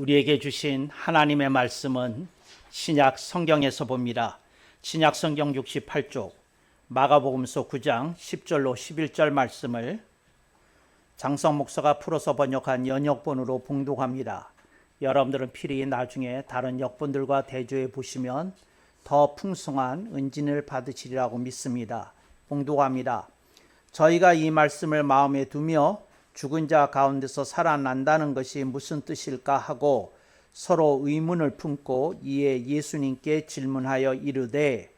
우리에게 주신 하나님의 말씀은 신약 성경에서 봅니다. 신약 성경 68쪽 마가복음서 9장 10절로 11절 말씀을 장성 목사가 풀어서 번역한 연역본으로 봉독합니다. 여러분들은 필히 나중에 다른 역본들과 대조해 보시면 더 풍성한 은진을 받으시리라고 믿습니다. 봉독합니다. 저희가 이 말씀을 마음에 두며 죽은 자 가운데서 살아난다는 것이 무슨 뜻일까 하고 서로 의문을 품고 이에 예수님께 질문하여 이르되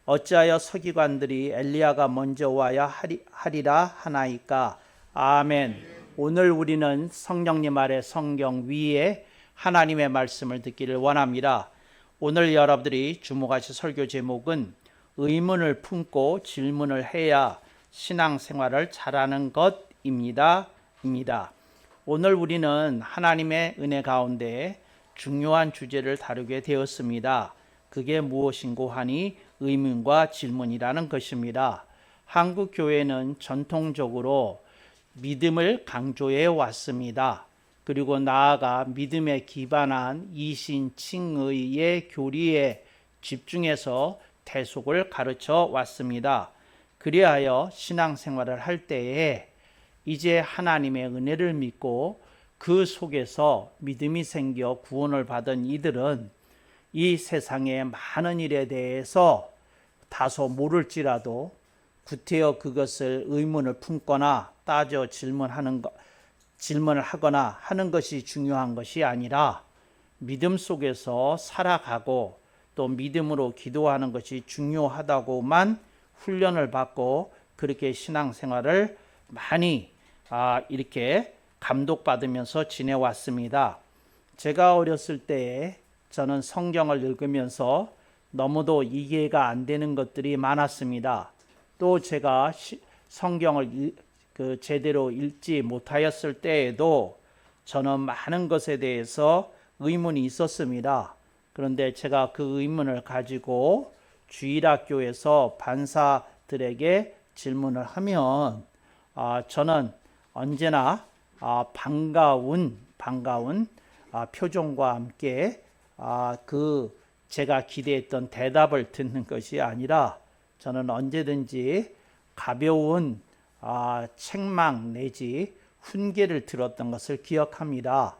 어찌하여 서기관들이 엘리야가 먼저 와야 하리라 하나이까. 아멘. 오늘 우리는 성령님 아래 성경 위에 하나님의 말씀을 듣기를 원합니다. 오늘 여러분들이 주목하실 설교 제목은 의문을 품고 질문을 해야 신앙생활을 잘하는 것입니다. 오늘 우리는 하나님의 은혜 가운데 중요한 주제를 다루게 되었습니다. 그게 무엇인고 하니 의문과 질문이라는 것입니다. 한국 교회는 전통적으로 믿음을 강조해 왔습니다. 그리고 나아가 믿음에 기반한 이신칭의의 교리에 집중해서 대속을 가르쳐 왔습니다. 그리하여 신앙생활을 할 때에 이제 하나님의 은혜를 믿고 그 속에서 믿음이 생겨 구원을 받은 이들은 이 세상의 많은 일에 대해서 다소 모를지라도 구태여 그것을 의문을 품거나 따져 질문을 하거나 하는 것이 중요한 것이 아니라 믿음 속에서 살아가고 또 믿음으로 기도하는 것이 중요하다고만 훈련을 받고 그렇게 신앙생활을 많이 이렇게 감독받으면서 지내왔습니다. 제가 어렸을 때에 저는 성경을 읽으면서 너무도 이해가 안 되는 것들이 많았습니다. 또 제가 성경을 제대로 읽지 못하였을 때에도 저는 많은 것에 대해서 의문이 있었습니다. 그런데 제가 그 의문을 가지고 주일학교에서 반사들에게 질문을 하면 저는 언제나 반가운 표정과 함께 제가 기대했던 대답을 듣는 것이 아니라 저는 언제든지 가벼운 책망 내지 훈계를 들었던 것을 기억합니다.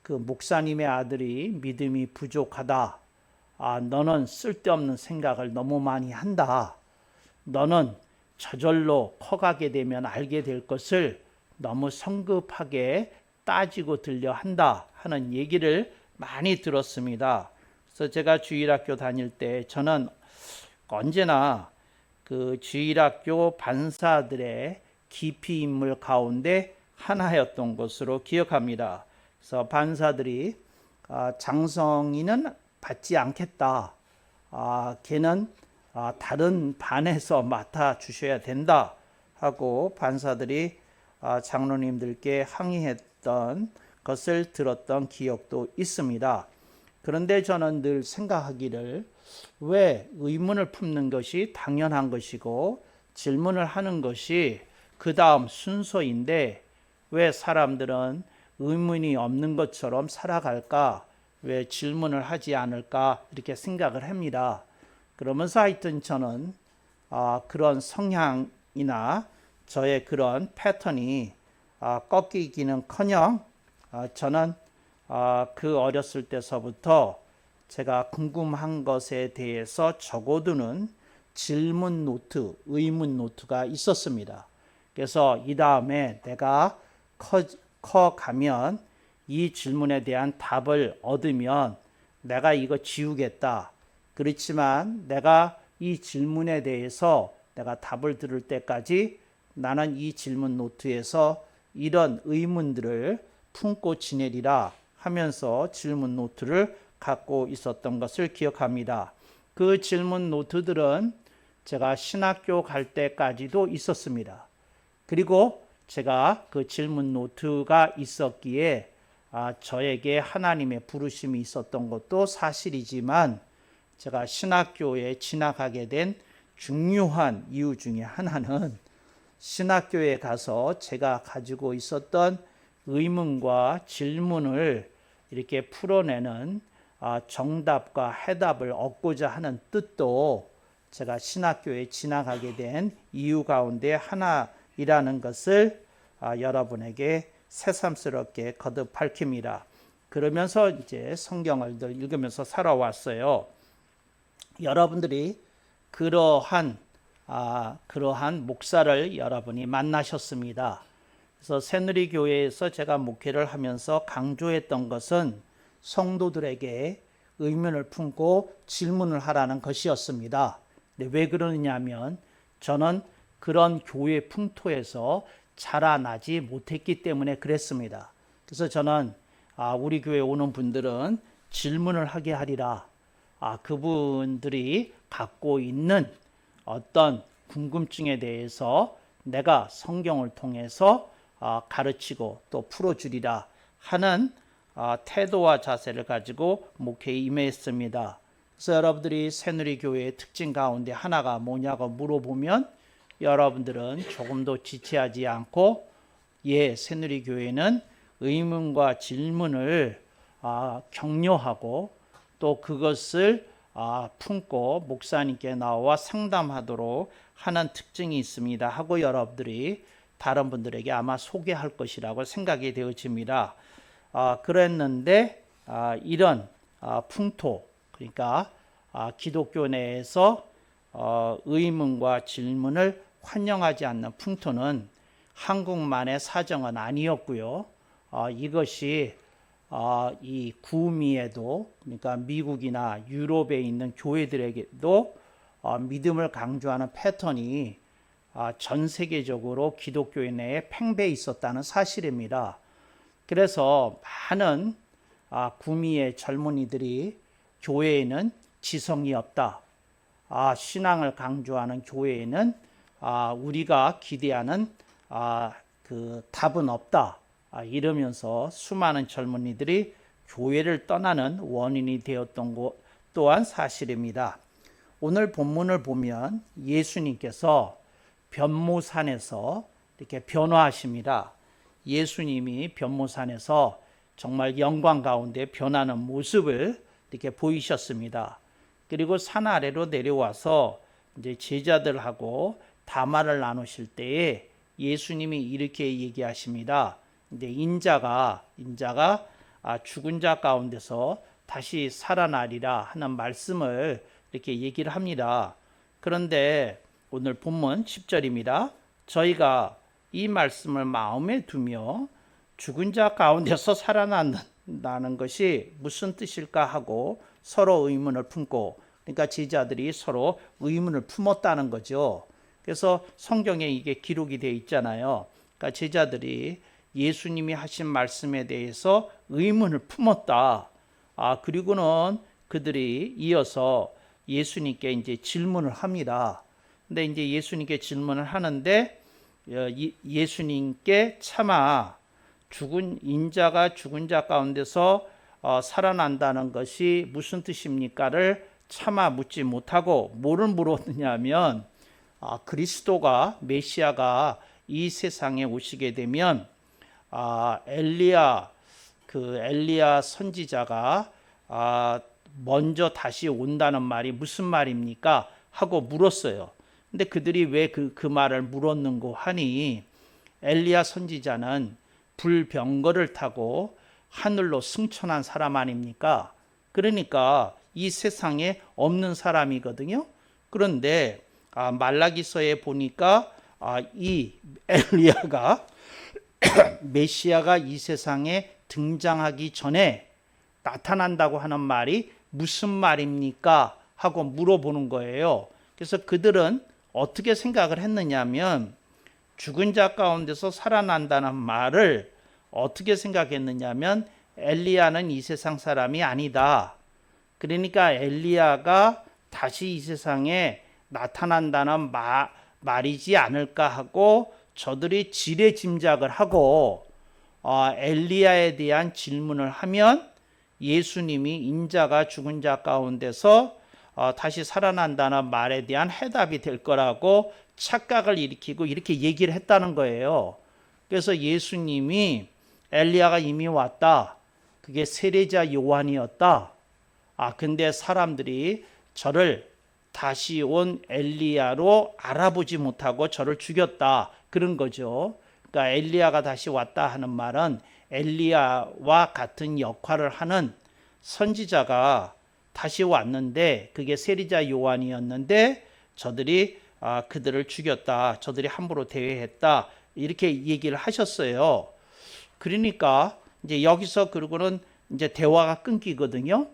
그 목사님의 아들이 믿음이 부족하다. 너는 쓸데없는 생각을 너무 많이 한다. 너는 저절로 커가게 되면 알게 될 것을 너무 성급하게 따지고 들려 한다 하는 얘기를 많이 들었습니다. 그래서 제가 주일학교 다닐 때 저는 언제나 그 주일학교 반사들의 기피 인물 가운데 하나였던 것으로 기억합니다. 그래서 반사들이 장성이는 받지 않겠다. 걔는 다른 반에서 맡아주셔야 된다 하고 반사들이 장로님들께 항의했던 것을 들었던 기억도 있습니다. 그런데 저는 늘 생각하기를 왜 의문을 품는 것이 당연한 것이고 질문을 하는 것이 그 다음 순서인데 왜 사람들은 의문이 없는 것처럼 살아갈까? 왜 질문을 하지 않을까? 이렇게 생각을 합니다. 그러면서 하여튼 저는 그런 성향이나 저의 그런 패턴이 꺾이기는커녕 저는 그 어렸을 때서부터 제가 궁금한 것에 대해서 적어두는 질문 노트, 의문 노트가 있었습니다. 그래서 이 다음에 내가 커가면 이 질문에 대한 답을 얻으면 내가 이거 지우겠다. 그렇지만 내가 이 질문에 대해서 내가 답을 들을 때까지 나는 이 질문 노트에서 이런 의문들을 품고 지내리라 하면서 질문 노트를 갖고 있었던 것을 기억합니다. 그 질문 노트들은 제가 신학교 갈 때까지도 있었습니다. 그리고 제가 그 질문 노트가 있었기에 저에게 하나님의 부르심이 있었던 것도 사실이지만 제가 신학교에 진학하게 된 중요한 이유 중에 하나는 신학교에 가서 제가 가지고 있었던 의문과 질문을 이렇게 풀어내는 정답과 해답을 얻고자 하는 뜻도 제가 신학교에 진학하게 된 이유 가운데 하나이라는 것을 여러분에게 새삼스럽게 거듭 밝힙니다. 그러면서 이제 성경을 읽으면서 살아왔어요. 여러분들이 그러한 목사를 여러분이 만나셨습니다. 그래서 새누리교회에서 제가 목회를 하면서 강조했던 것은 성도들에게 의문을 품고 질문을 하라는 것이었습니다. 근데 왜 그러느냐면 저는 그런 교회 풍토에서 자라나지 못했기 때문에 그랬습니다. 그래서 저는 우리 교회 오는 분들은 질문을 하게 하리라. 그분들이 갖고 있는 어떤 궁금증에 대해서 내가 성경을 통해서 가르치고 또 풀어주리라 하는 태도와 자세를 가지고 목회에 임했습니다. 그래서 여러분들이 새누리교회의 특징 가운데 하나가 뭐냐고 물어보면 여러분들은 조금도 지체하지 않고 새누리교회는 의문과 질문을 격려하고 또 그것을 품고 목사님께 나와 상담하도록 하는 특징이 있습니다 하고 여러분들이 다른 분들에게 아마 소개할 것이라고 생각이 되어집니다. 그랬는데 이런 풍토, 그러니까 기독교 내에서 의문과 질문을 환영하지 않는 풍토는 한국만의 사정은 아니었고요. 이것이 이 구미에도, 그러니까 미국이나 유럽에 있는 교회들에게도 믿음을 강조하는 패턴이 전 세계적으로 기독교 내에 팽배해 있었다는 사실입니다. 그래서 많은 구미의 젊은이들이 교회에는 지성이 없다. 신앙을 강조하는 교회에는 우리가 기대하는 그 답은 없다. 이러면서 수많은 젊은이들이 교회를 떠나는 원인이 되었던 것 또한 사실입니다. 오늘 본문을 보면 예수님께서 변모산에서 이렇게 변화하십니다. 예수님이 변모산에서 정말 영광 가운데 변하는 모습을 이렇게 보이셨습니다. 그리고 산 아래로 내려와서 이제 제자들하고 담화를 나누실 때에 예수님이 이렇게 얘기하십니다. 이제 인자가 죽은 자 가운데서 다시 살아나리라 하는 말씀을 이렇게 얘기를 합니다. 그런데 오늘 본문 10절입니다. 저희가 이 말씀을 마음에 두며 죽은 자 가운데서 살아난다는 것이 무슨 뜻일까 하고 서로 의문을 품고, 그러니까 제자들이 서로 의문을 품었다는 거죠. 그래서 성경에 이게 기록이 되어 있잖아요. 그러니까 제자들이 예수님이 하신 말씀에 대해서 의문을 품었다. 그리고는 그들이 이어서 예수님께 이제 질문을 합니다. 근데 이제 예수님께 질문을 하는데 예수님께 차마 인자가 죽은 자 가운데서 살아난다는 것이 무슨 뜻입니까를 차마 묻지 못하고 뭐를 물었느냐면 그리스도가 메시아가 이 세상에 오시게 되면 엘리야 선지자가 먼저 다시 온다는 말이 무슨 말입니까? 하고 물었어요. 근데 그들이 왜 그 말을 물었는고 하니 엘리야 선지자는 불병거를 타고 하늘로 승천한 사람 아닙니까? 그러니까 이 세상에 없는 사람이거든요. 그런데 말라기서에 보니까 이 엘리야가 메시아가 이 세상에 등장하기 전에 나타난다고 하는 말이 무슨 말입니까? 하고 물어보는 거예요. 그래서 그들은 어떻게 생각을 했느냐면 죽은 자 가운데서 살아난다는 말을 어떻게 생각했느냐면 엘리야는 이 세상 사람이 아니다. 그러니까 엘리야가 다시 이 세상에 나타난다는 말이지 않을까 하고 저들이 지레짐작을 하고 엘리야에 대한 질문을 하면 예수님이 인자가 죽은 자 가운데서 다시 살아난다는 말에 대한 해답이 될 거라고 착각을 일으키고 이렇게 얘기를 했다는 거예요. 그래서 예수님이 엘리야가 이미 왔다. 그게 세례자 요한이었다. 근데 사람들이 저를 다시 온 엘리야로 알아보지 못하고 저를 죽였다. 그런 거죠. 그러니까 엘리야가 다시 왔다 하는 말은 엘리야와 같은 역할을 하는 선지자가 다시 왔는데 그게 세례자 요한이었는데 저들이 그들을 죽였다. 저들이 함부로 대해했다. 이렇게 얘기를 하셨어요. 그러니까 이제 여기서 그러고는 이제 대화가 끊기거든요.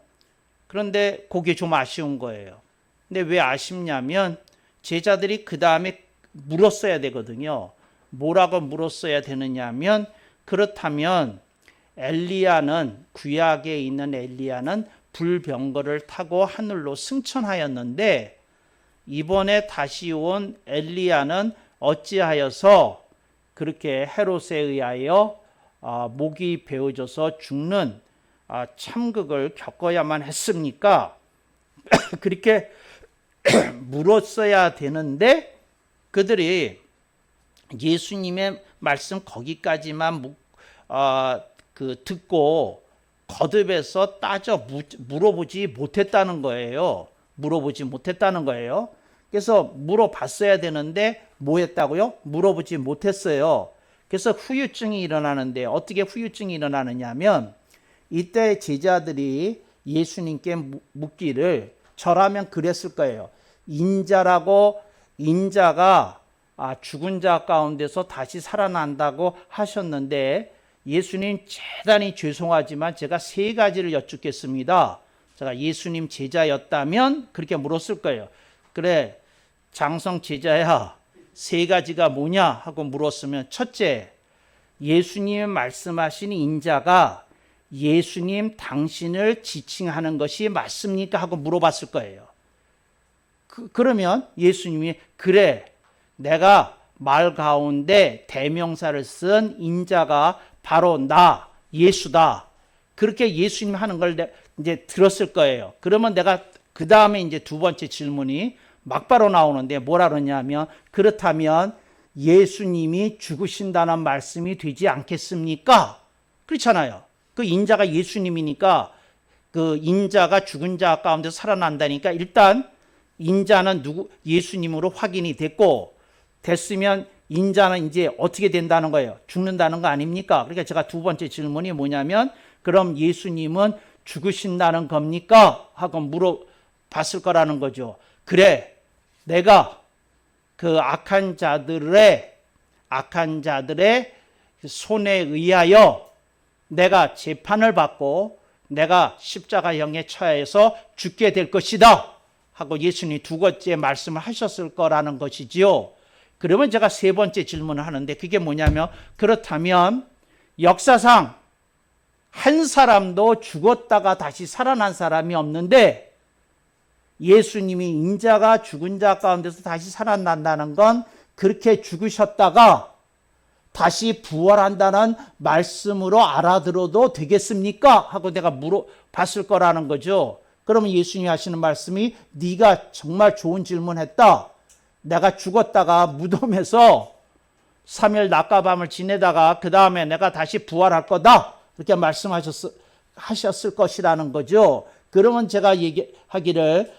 그런데 그게 좀 아쉬운 거예요. 근데 왜 아쉽냐면 제자들이 그 다음에 물었어야 되거든요. 뭐라고 물었어야 되느냐면 그렇다면 엘리야는 구약에 있는 엘리야는 불병거를 타고 하늘로 승천하였는데 이번에 다시 온 엘리야는 어찌하여서 그렇게 헤롯에 의하여 목이 베어져서 죽는 참극을 겪어야만 했습니까? 그렇게 물었어야 되는데 그들이 예수님의 말씀 거기까지만 듣고 거듭해서 따져 물어보지 못했다는 거예요. 물어보지 못했다는 거예요. 그래서 물어봤어야 되는데 뭐 했다고요? 물어보지 못했어요. 그래서 후유증이 일어나는데 어떻게 후유증이 일어나느냐면 이때 제자들이 예수님께 묻기를 저라면 그랬을 거예요. 인자가 죽은 자 가운데서 다시 살아난다고 하셨는데 예수님 대단히 죄송하지만 제가 세 가지를 여쭙겠습니다. 제가 예수님 제자였다면 그렇게 물었을 거예요. 그래 장성 제자야 세 가지가 뭐냐 하고 물었으면 첫째 예수님이 말씀하신 인자가 예수님 당신을 지칭하는 것이 맞습니까? 하고 물어봤을 거예요. 그러면 예수님이 그래 내가 말 가운데 대명사를 쓴 인자가 바로 나 예수다. 그렇게 예수님 하는 걸 이제 들었을 거예요. 그러면 내가 그 다음에 이제 두 번째 질문이 막바로 나오는데 뭐라 그러냐면 그렇다면 예수님이 죽으신다는 말씀이 되지 않겠습니까? 그렇잖아요. 그 인자가 예수님이니까 그 인자가 죽은 자 가운데 살아난다니까 일단 인자는 예수님으로 확인이 됐으면 인자는 이제 어떻게 된다는 거예요? 죽는다는 거 아닙니까? 그러니까 제가 두 번째 질문이 뭐냐면 그럼 예수님은 죽으신다는 겁니까? 하고 물어봤을 거라는 거죠. 그래 내가 그 악한 자들의 손에 의하여 내가 재판을 받고 내가 십자가형에 처해서 죽게 될 것이다 하고 예수님이 두 번째 말씀을 하셨을 거라는 것이지요. 그러면 제가 세 번째 질문을 하는데 그게 뭐냐면 그렇다면 역사상 한 사람도 죽었다가 다시 살아난 사람이 없는데 예수님이 인자가 죽은 자 가운데서 다시 살아난다는 건 그렇게 죽으셨다가 다시 부활한다는 말씀으로 알아들어도 되겠습니까? 하고 내가 물어봤을 거라는 거죠. 그러면 예수님이 하시는 말씀이 네가 정말 좋은 질문했다. 내가 죽었다가 무덤에서 3일 낮과 밤을 지내다가 그 다음에 내가 다시 부활할 거다. 그렇게 말씀하셨을 것이라는 거죠. 그러면 제가 얘기하기를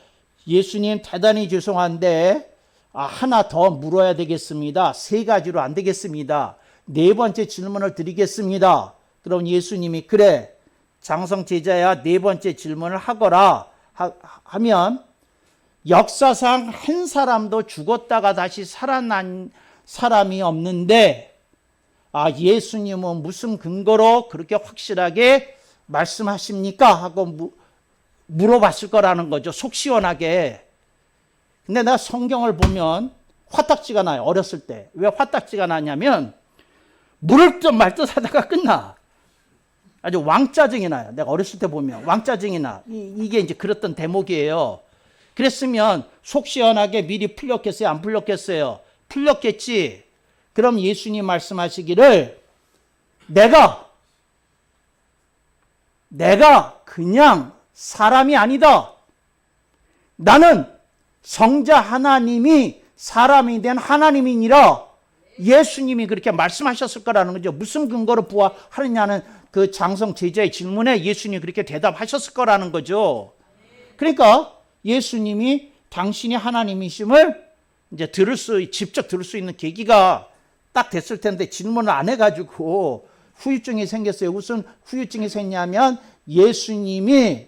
예수님 대단히 죄송한데 하나 더 물어야 되겠습니다. 세 가지로 안 되겠습니다. 네 번째 질문을 드리겠습니다. 그럼 예수님이 그래 장성 제자야 네 번째 질문을 하거라 하면 역사상 한 사람도 죽었다가 다시 살아난 사람이 없는데 예수님은 무슨 근거로 그렇게 확실하게 말씀하십니까? 하고 물어봤을 거라는 거죠. 속 시원하게. 근데 내가 성경을 보면 화딱지가 나요. 어렸을 때. 왜 화딱지가 나냐면 물을 듯 말 듯 하다가 끝나. 아주 왕짜증이 나요. 내가 어렸을 때 보면 왕짜증이 나. 이게 이제 그랬던 대목이에요. 그랬으면 속 시원하게 미리 풀렸겠어요? 안 풀렸겠어요? 풀렸겠지. 그럼 예수님 말씀하시기를 내가 그냥 사람이 아니다. 나는 성자 하나님이 사람이 된 하나님이니라. 예수님이 그렇게 말씀하셨을 거라는 거죠. 무슨 근거로 부활하느냐는 그 장성 제자의 질문에 예수님이 그렇게 대답하셨을 거라는 거죠. 그러니까 예수님이 당신이 하나님이심을 이제 직접 들을 수 있는 계기가 딱 됐을 텐데 질문을 안 해가지고 후유증이 생겼어요. 무슨 후유증이 생겼냐면 예수님이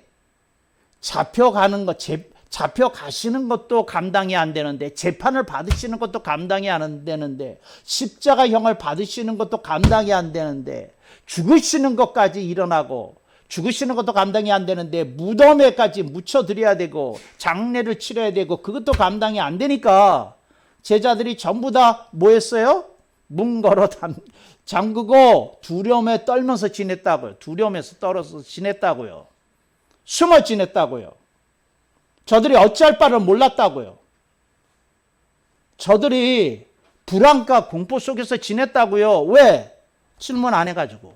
잡혀가시는 것도 감당이 안 되는데, 재판을 받으시는 것도 감당이 안 되는데, 십자가형을 받으시는 것도 감당이 안 되는데, 죽으시는 것까지 일어나고, 죽으시는 것도 감당이 안 되는데, 무덤에까지 묻혀드려야 되고, 장례를 치러야 되고, 그것도 감당이 안 되니까, 제자들이 전부 다 뭐 했어요? 문 걸어 잠그고, 두려움에 떨면서 지냈다고요. 두려움에서 떨어서 지냈다고요. 숨어 지냈다고요. 저들이 어찌할 바를 몰랐다고요. 저들이 불안과 공포 속에서 지냈다고요. 왜? 질문 안 해가지고.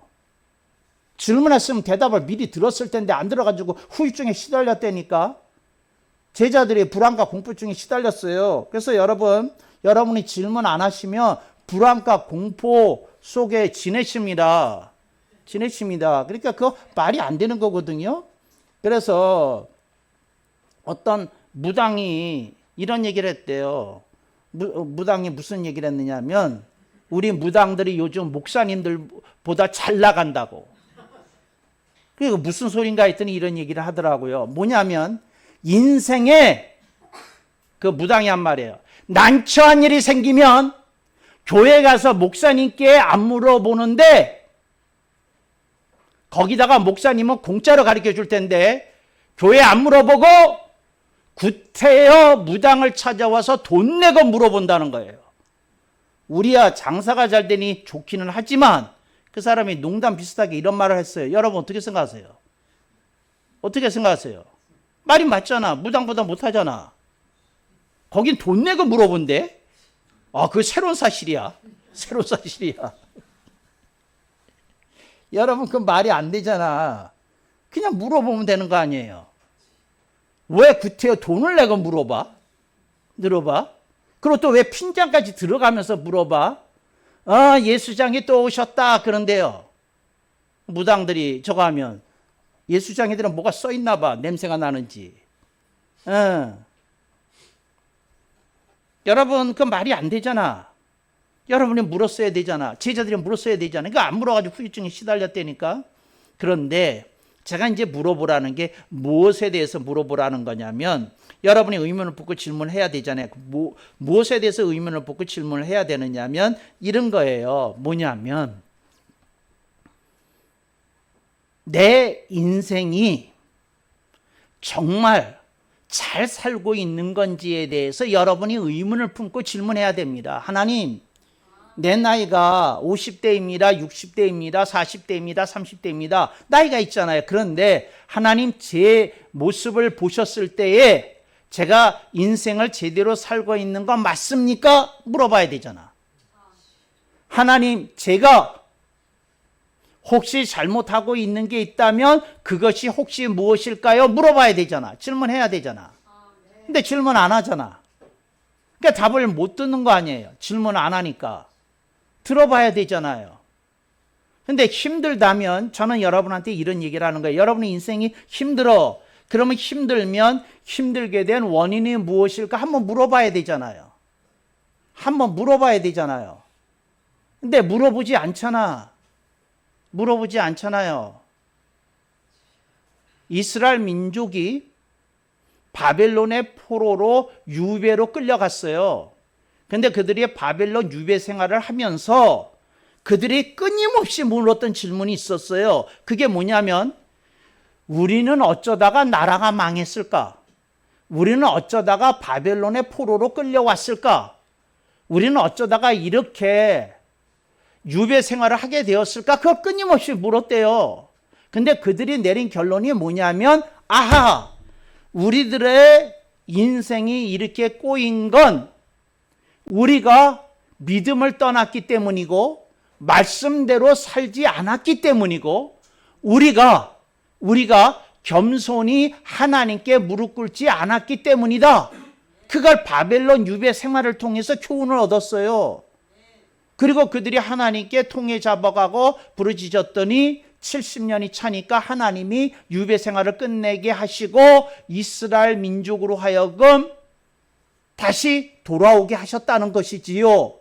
질문했으면 대답을 미리 들었을 텐데 안 들어가지고 후유증에 시달렸다니까. 제자들이 불안과 공포증에 시달렸어요. 그래서 여러분이 질문 안 하시면 불안과 공포 속에 지내십니다. 그러니까 그거 말이 안 되는 거거든요. 그래서 어떤 무당이 이런 얘기를 했대요. 무당이 무슨 얘기를 했느냐면, 우리 무당들이 요즘 목사님들보다 잘 나간다고. 그게 무슨 소린가 했더니 이런 얘기를 하더라고요. 뭐냐면, 인생에, 그 무당이 한 말이에요. 난처한 일이 생기면 교회 가서 목사님께 안 물어보는데, 거기다가 목사님은 공짜로 가르쳐 줄 텐데, 교회 안 물어보고 구태여 무당을 찾아와서 돈 내고 물어본다는 거예요. 우리야 장사가 잘 되니 좋기는 하지만, 그 사람이 농담 비슷하게 이런 말을 했어요. 여러분 어떻게 생각하세요? 어떻게 생각하세요? 말이 맞잖아. 무당보다 못하잖아. 거긴 돈 내고 물어본대. 아, 그거 새로운 사실이야. 새로운 사실이야. 여러분 그 말이 안 되잖아. 그냥 물어보면 되는 거 아니에요. 왜 구태여 돈을 내고 물어봐? 그리고 또 왜 핀장까지 들어가면서 물어봐? 아, 예수장이 또 오셨다 그런데요. 무당들이 저거 하면 예수장이들은 뭐가 써 있나 봐. 냄새가 나는지. 여러분 그 말이 안 되잖아. 여러분이 물었어야 되잖아. 제자들이 물었어야 되잖아. 그러니까 안 물어가지고 후유증에 시달렸다니까. 그런데 제가 이제 물어보라는 게 무엇에 대해서 물어보라는 거냐면, 여러분이 의문을 묻고 질문해야 되잖아요. 무엇에 대해서 의문을 묻고 질문을 해야 되느냐면 이런 거예요. 뭐냐면, 내 인생이 정말 잘 살고 있는 건지에 대해서 여러분이 의문을 품고 질문해야 됩니다. 하나님, 내 나이가 50대입니다. 60대입니다. 40대입니다. 30대입니다. 나이가 있잖아요. 그런데 하나님 제 모습을 보셨을 때에 제가 인생을 제대로 살고 있는 건 맞습니까? 물어봐야 되잖아. 하나님, 제가 혹시 잘못하고 있는 게 있다면 그것이 혹시 무엇일까요? 물어봐야 되잖아. 질문해야 되잖아. 근데 질문 안 하잖아. 그러니까 답을 못 듣는 거 아니에요. 질문 안 하니까. 들어봐야 되잖아요. 근데 힘들다면 저는 여러분한테 이런 얘기를 하는 거예요. 여러분의 인생이 힘들어. 그러면 힘들면 힘들게 된 원인이 무엇일까? 한번 물어봐야 되잖아요. 근데 물어보지 않잖아요. 이스라엘 민족이 바벨론의 포로로 유배로 끌려갔어요. 근데 그들이 바벨론 유배 생활을 하면서 그들이 끊임없이 물었던 질문이 있었어요. 그게 뭐냐면, 우리는 어쩌다가 나라가 망했을까? 우리는 어쩌다가 바벨론의 포로로 끌려왔을까? 우리는 어쩌다가 이렇게 유배 생활을 하게 되었을까? 그걸 끊임없이 물었대요. 근데 그들이 내린 결론이 뭐냐면, 아하! 우리들의 인생이 이렇게 꼬인 건 우리가 믿음을 떠났기 때문이고, 말씀대로 살지 않았기 때문이고, 우리가 겸손히 하나님께 무릎 꿇지 않았기 때문이다. 그걸 바벨론 유배 생활을 통해서 교훈을 얻었어요. 그리고 그들이 하나님께 통해 잡아가고 부르짖었더니 70년이 차니까 하나님이 유배 생활을 끝내게 하시고 이스라엘 민족으로 하여금 다시 돌아오게 하셨다는 것이지요.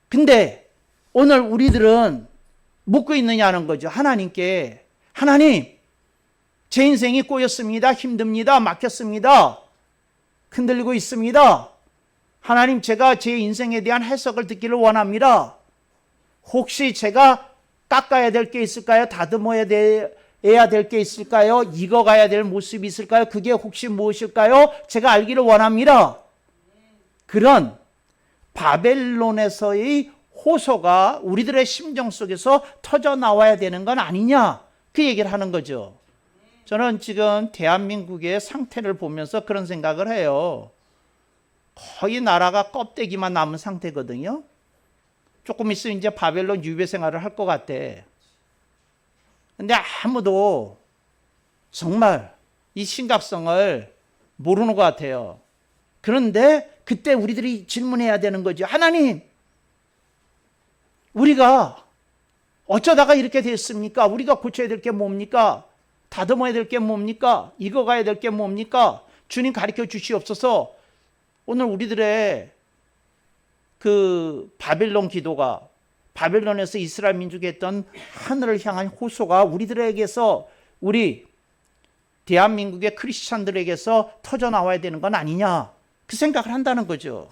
근데 오늘 우리들은 묻고 있느냐는 거죠. 하나님께, 하나님, 제 인생이 꼬였습니다. 힘듭니다. 막혔습니다. 흔들리고 있습니다. 하나님, 제가 제 인생에 대한 해석을 듣기를 원합니다. 혹시 제가 깎아야 될 게 있을까요? 다듬어야 될 게 있을까요? 익어가야 될 모습이 있을까요? 그게 혹시 무엇일까요? 제가 알기를 원합니다. 그런 바벨론에서의 호소가 우리들의 심정 속에서 터져 나와야 되는 건 아니냐, 그 얘기를 하는 거죠. 저는 지금 대한민국의 상태를 보면서 그런 생각을 해요. 거의 나라가 껍데기만 남은 상태거든요. 조금 있으면 이제 바벨론 유배 생활을 할 것 같아. 근데 아무도 정말 이 심각성을 모르는 것 같아요. 그런데 그때 우리들이 질문해야 되는 거죠. 하나님, 우리가 어쩌다가 이렇게 됐습니까? 우리가 고쳐야 될 게 뭡니까? 다듬어야 될 게 뭡니까? 익어가야 될 게 뭡니까? 주님 가르쳐 주시옵소서. 오늘 우리들의 그 바벨론 기도가, 바벨론에서 이스라엘 민족이 했던 하늘을 향한 호소가 우리들에게서, 우리 대한민국의 크리스찬들에게서 터져 나와야 되는 건 아니냐, 그 생각을 한다는 거죠.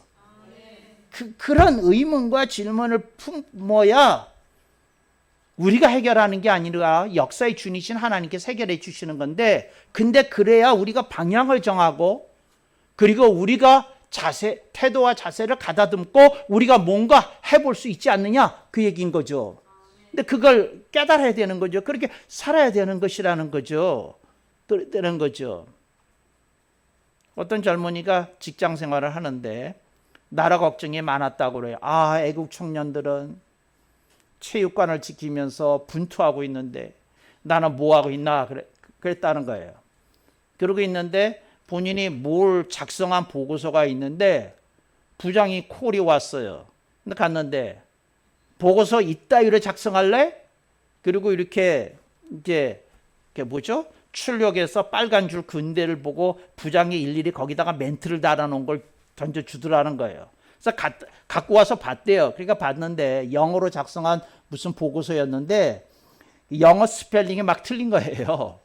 그런 의문과 질문을 품어야 우리가 해결하는 게 아니라 역사의 주니신 하나님께서 해결해 주시는 건데, 근데 그래야 우리가 방향을 정하고, 그리고 우리가 태도와 자세를 가다듬고 우리가 뭔가 해볼 수 있지 않느냐, 그 얘기인 거죠. 근데 그걸 깨달아야 되는 거죠. 그렇게 살아야 되는 것이라는 거죠. 되는 거죠. 어떤 젊은이가 직장 생활을 하는데 나라 걱정이 많았다고 그래요. 아, 애국 청년들은 체육관을 지키면서 분투하고 있는데 나는 뭐하고 있나, 그랬다는 거예요. 그러고 있는데 본인이 뭘 작성한 보고서가 있는데 부장이 콜이 왔어요. 근데 갔는데 보고서 이따위로 작성할래? 그리고 이렇게 이제 뭐죠? 출력해서 빨간 줄 근대를 보고 부장이 일일이 거기다가 멘트를 달아놓은 걸 던져주더라는 거예요. 그래서 갖고 와서 봤대요. 그러니까 봤는데 영어로 작성한 무슨 보고서였는데 영어 스펠링이 막 틀린 거예요.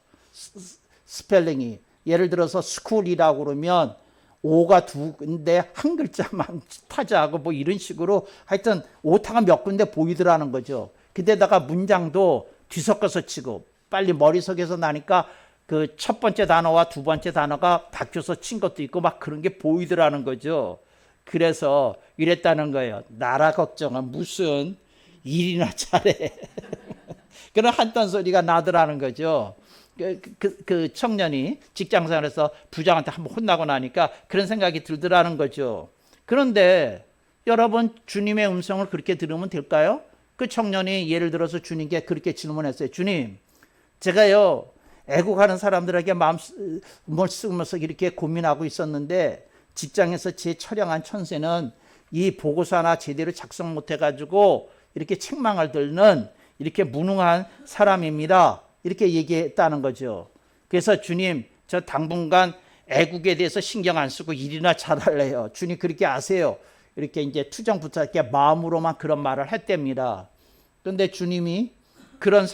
스펠링이. 예를 들어서 스쿨이라고 그러면 오가 두 군데 한 글자만 타자하고 뭐 이런 식으로 하여튼 오타가 몇 군데 보이더라는 거죠. 그때다가 문장도 뒤섞어서 치고 빨리 머릿속에서 나니까 그 첫 번째 단어와 두 번째 단어가 바뀌어서 친 것도 있고 막 그런 게 보이더라는 거죠. 그래서 이랬다는 거예요. 나라 걱정은 무슨 일이나 잘해. 그런 한탄 소리가 나더라는 거죠. 그 청년이 직장생활에서 부장한테 한번 혼나고 나니까 그런 생각이 들더라는 거죠. 그런데 여러분, 주님의 음성을 그렇게 들으면 될까요? 그 청년이 예를 들어서 주님께 그렇게 질문했어요. 주님, 제가요 애국하는 사람들에게 마음을 쓰면서 이렇게 고민하고 있었는데 직장에서 제 처량한 천세는 이 보고서 하나 제대로 작성 못해가지고 이렇게 책망을 들는 이렇게 무능한 사람입니다. 이렇게 얘기했다는 거죠. 그래서 주님, 저 당분간 애국에 대해서 신경 안 쓰고 일이나 잘할래요. 주님 그렇게 아세요. 이렇게 이제 투정부터 이렇게 마음으로만 그런 말을 했답니다. 그런데 주님이 그런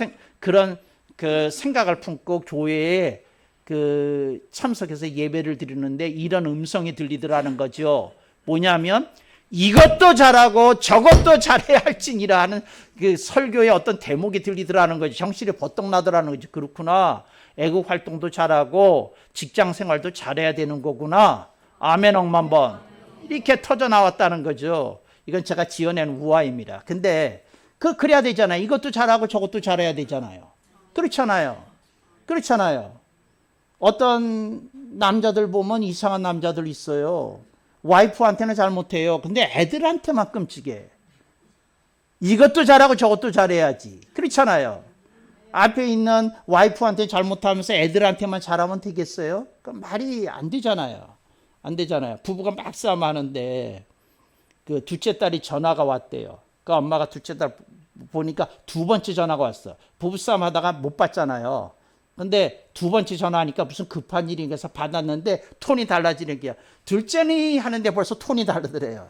그 생각을 품고 교회에 그 참석해서 예배를 드리는데 이런 음성이 들리더라는 거죠. 뭐냐면 이것도 잘하고 저것도 잘해야 할지니라 하는 그 설교의 어떤 대목이 들리더라는 거죠. 정신이 버떡 나더라는 거죠. 그렇구나. 애국 활동도 잘하고 직장 생활도 잘해야 되는 거구나. 아멘 억만번. 이렇게 터져 나왔다는 거죠. 이건 제가 지어낸 우화입니다. 근데 그래야 되잖아요. 이것도 잘하고 저것도 잘해야 되잖아요. 그렇잖아요. 어떤 남자들 보면 이상한 남자들 있어요. 와이프한테는 잘 못해요. 근데 애들한테만 끔찍해. 이것도 잘하고 저것도 잘해야지. 그렇잖아요. 앞에 있는 와이프한테 잘못하면서 애들한테만 잘하면 되겠어요? 그 말이 안 되잖아요. 부부가 막 싸움하는데 그 둘째 딸이 전화가 왔대요. 그 엄마가 둘째 딸 보니까 두 번째 전화가 왔어. 부부싸움 하다가 못 받잖아요. 근데 두 번째 전화하니까 무슨 급한 일이 있어서 받았는데 톤이 달라지는 게야. 둘째니 하는데 벌써 톤이 다르더래요.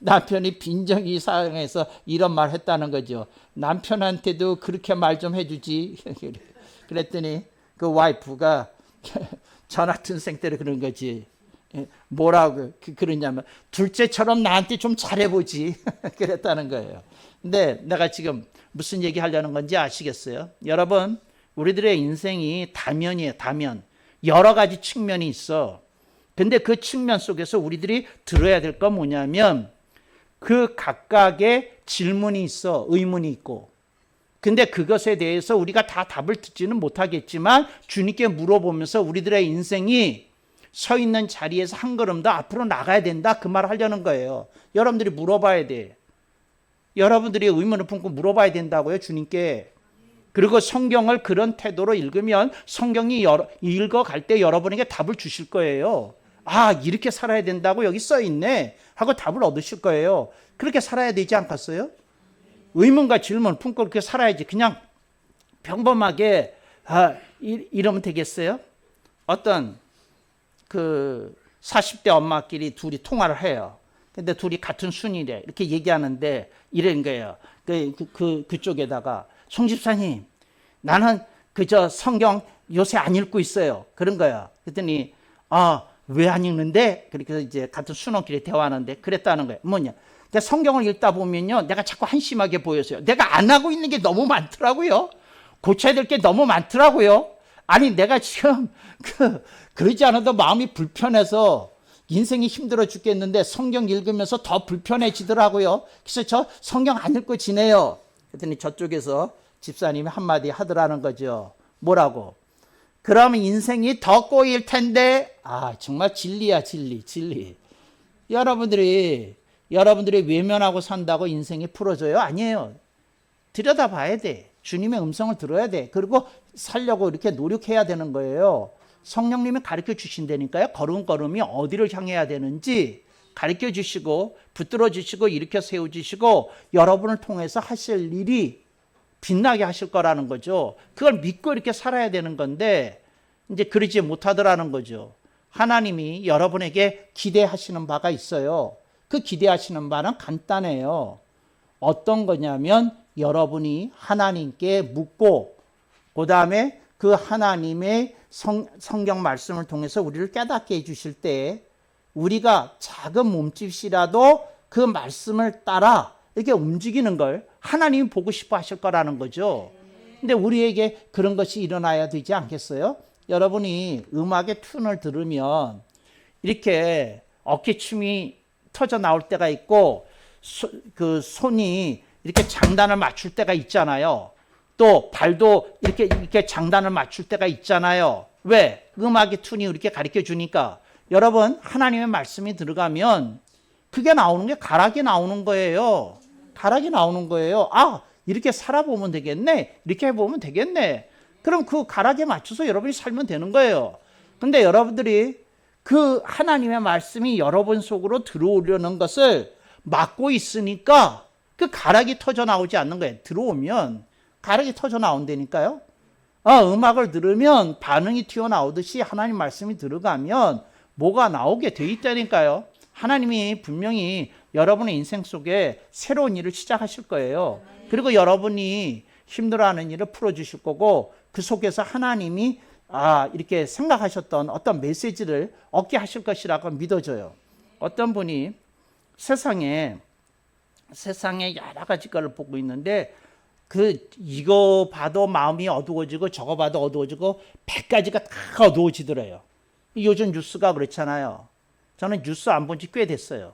남편이 빈정이 상해서 이런 말 했다는 거죠. 남편한테도 그렇게 말 좀 해주지. 그랬더니 그 와이프가 전화 튼생 때로 그런 거지. 뭐라고 그러냐면 둘째처럼 나한테 좀 잘해보지. 그랬다는 거예요. 근데 내가 지금 무슨 얘기 하려는 건지 아시겠어요? 여러분, 우리들의 인생이 다면이에요. 다면. 여러 가지 측면이 있어. 근데 그 측면 속에서 우리들이 들어야 될 건 뭐냐면 그 각각의 질문이 있어. 의문이 있고. 근데 그것에 대해서 우리가 다 답을 듣지는 못하겠지만 주님께 물어보면서 우리들의 인생이 서 있는 자리에서 한 걸음 더 앞으로 나가야 된다. 그 말을 하려는 거예요. 여러분들이 물어봐야 돼. 여러분들이 의문을 품고 물어봐야 된다고요. 주님께. 그리고 성경을 그런 태도로 읽으면 성경이 읽어갈 때 여러분에게 답을 주실 거예요. 아, 이렇게 살아야 된다고 여기 써 있네 하고 답을 얻으실 거예요. 그렇게 살아야 되지 않겠어요? 의문과 질문 품고 그렇게 살아야지. 그냥 평범하게 이러면 되겠어요? 어떤 그 40대 엄마끼리 둘이 통화를 해요. 근데 둘이 같은 순이래. 이렇게 얘기하는데 이런 거예요. 그쪽에다가 송 집사님, 나는 그저 성경 요새 안 읽고 있어요. 그런 거야. 그랬더니 왜 안 읽는데? 그렇게 이제 같은 순원끼리 대화하는데 그랬다는 거예요. 뭐냐? 근데 성경을 읽다 보면요, 내가 자꾸 한심하게 보였어요. 내가 안 하고 있는 게 너무 많더라고요. 고쳐야 될 게 너무 많더라고요. 아니, 내가 지금 그러지 않아도 마음이 불편해서 인생이 힘들어 죽겠는데 성경 읽으면서 더 불편해지더라고요. 그래서 저 성경 안 읽고 지내요. 그랬더니 저쪽에서 집사님이 한마디 하더라는 거죠. 뭐라고? 그러면 인생이 더 꼬일 텐데. 정말 진리야, 진리. 여러분들이 외면하고 산다고 인생이 풀어져요? 아니에요. 들여다봐야 돼. 주님의 음성을 들어야 돼. 그리고 살려고 이렇게 노력해야 되는 거예요. 성령님이 가르쳐 주신다니까요. 걸음걸음이 어디를 향해야 되는지 가르쳐 주시고 붙들어 주시고 일으켜 세워주시고 여러분을 통해서 하실 일이 빛나게 하실 거라는 거죠. 그걸 믿고 이렇게 살아야 되는 건데 이제 그러지 못하더라는 거죠. 하나님이 여러분에게 기대하시는 바가 있어요. 그 기대하시는 바는 간단해요. 어떤 거냐면 여러분이 하나님께 묻고 그 다음에 그 하나님의 성경 말씀을 통해서 우리를 깨닫게 해주실 때 우리가 작은 몸짓이라도 그 말씀을 따라 이렇게 움직이는 걸 하나님이 보고 싶어 하실 거라는 거죠. 근데 우리에게 그런 것이 일어나야 되지 않겠어요? 여러분이 음악의 튠을 들으면 이렇게 어깨춤이 터져 나올 때가 있고 그 손이 이렇게 장단을 맞출 때가 있잖아요. 또 발도 이렇게 장단을 맞출 때가 있잖아요. 왜? 음악의 튠이 이렇게 가르쳐 주니까. 여러분, 하나님의 말씀이 들어가면 그게 나오는 게 가락이 나오는 거예요. 가락이 나오는 거예요. 이렇게 살아보면 되겠네. 이렇게 해보면 되겠네. 그럼 그 가락에 맞춰서 여러분이 살면 되는 거예요. 근데 여러분들이 그 하나님의 말씀이 여러분 속으로 들어오려는 것을 막고 있으니까 그 가락이 터져 나오지 않는 거예요. 들어오면 가락이 터져 나온다니까요. 음악을 들으면 반응이 튀어나오듯이 하나님 말씀이 들어가면 뭐가 나오게 돼 있다니까요. 하나님이 분명히 여러분의 인생 속에 새로운 일을 시작하실 거예요. 그리고 여러분이 힘들어하는 일을 풀어주실 거고 그 속에서 하나님이 이렇게 생각하셨던 어떤 메시지를 얻게 하실 것이라고 믿어져요. 어떤 분이 세상에 여러 가지 걸 보고 있는데 이거 봐도 마음이 어두워지고 저거 봐도 어두워지고 100가지가 다 어두워지더래요. 요즘 뉴스가 그렇잖아요. 저는 뉴스 안 본 지 꽤 됐어요.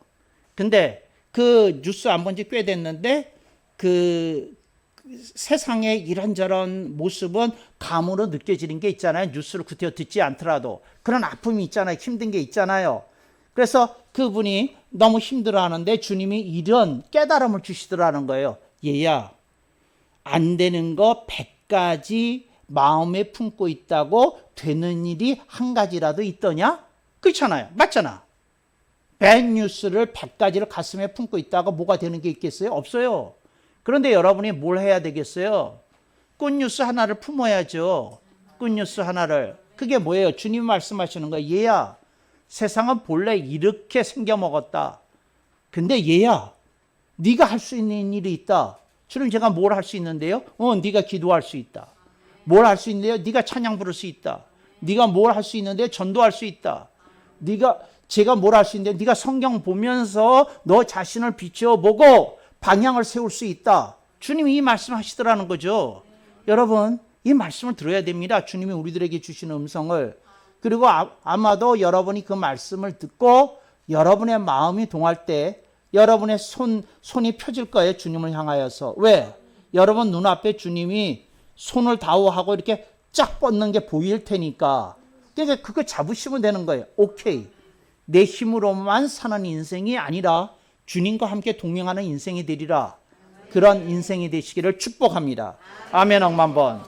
근데 그 뉴스 안 본 지 꽤 됐는데 그 세상의 이런저런 모습은 감으로 느껴지는 게 있잖아요. 뉴스를 그때 듣지 않더라도 그런 아픔이 있잖아요. 힘든 게 있잖아요. 그래서 그분이 너무 힘들어하는데 주님이 이런 깨달음을 주시더라는 거예요. 얘야, 안 되는 거 100가지 마음에 품고 있다고 되는 일이 한 가지라도 있더냐? 그렇잖아요. 맞잖아. bad news를 100가지를 가슴에 품고 있다가 뭐가 되는 게 있겠어요? 없어요. 그런데 여러분이 뭘 해야 되겠어요? 굿뉴스 하나를 품어야죠. 굿뉴스 하나를. 그게 뭐예요? 주님 말씀하시는 거예요. 얘야, 세상은 본래 이렇게 생겨먹었다. 근데 얘야, 네가 할 수 있는 일이 있다. 주님, 제가 뭘 할 수 있는데요? 네가 기도할 수 있다. 뭘 할 수 있는데요? 네가 찬양 부를 수 있다. 네가 뭘 할 수 있는데 전도할 수 있다. 제가 뭘 할 수 있는데 네가 성경 보면서 너 자신을 비춰보고 방향을 세울 수 있다. 주님이 이 말씀하시더라는 거죠. 여러분, 이 말씀을 들어야 됩니다. 주님이 우리들에게 주시는 음성을. 그리고 아마도 여러분이 그 말씀을 듣고 여러분의 마음이 동할 때 여러분의 손이 펴질 거예요. 주님을 향하여서. 왜? 여러분 눈앞에 주님이 손을 다호하고 이렇게 쫙 뻗는 게 보일 테니까. 그러니까 그거 잡으시면 되는 거예요. 오케이. 내 힘으로만 사는 인생이 아니라 주님과 함께 동행하는 인생이 되리라. 그런 인생이 되시기를 축복합니다. 아멘. 억만 번.